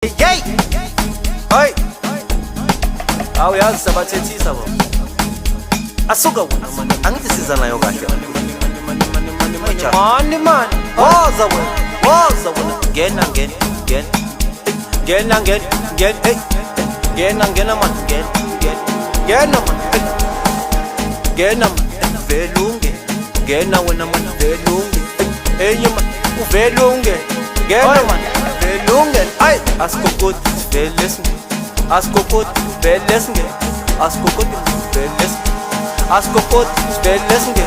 Yay! Hey! Awuyazi sabathethisa bo. Asuka wena manje. Angithi siza nayo kahle. Man. Woza wena. Woza wena. Ngena. Hey. Ngena man. Ngena man. Ngena man. Velunge. Ngena wena man. Velunge. Hey man. Uvelunge. Ngena man. Velunge. Ay. Askokot velesnge. Askokot velesnge. Askokot velesnge. Askokot velesnge.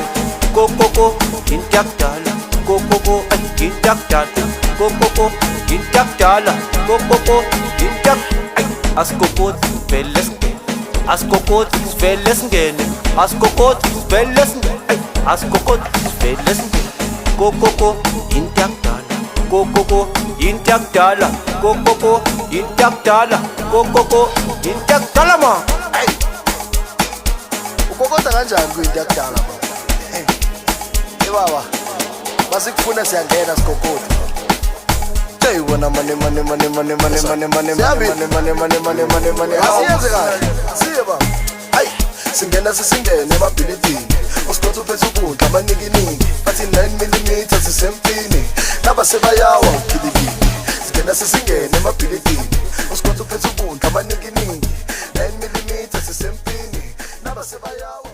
Kokoko intakdala. Kokoko intakdala. Kokoko intakdala. Kokoko intak. Askokot velesnge. Askokot velesnge. Askokot velesnge. Askokot velesnge. Kokoko intakdala. Kokoko intakdala. Kokoko intakdala. Kokoko intakdala ma. Ukokota kanjani kwinto yakudala baba? Baba, masikufuna siyangena sikokota. Hey wona mane. Asiyenze kahle. Siye baba. Hayi, singena sisingene emabhilidini. Usikotha uphethe ubuntu amaningi. Bathi 9mm sisempini. Naba sebayawa ukhiliki. Singena sisingene emabhilidini. Usikotha uphethe ubuntu amaningi. 9mm sisempini. Naba sebayawa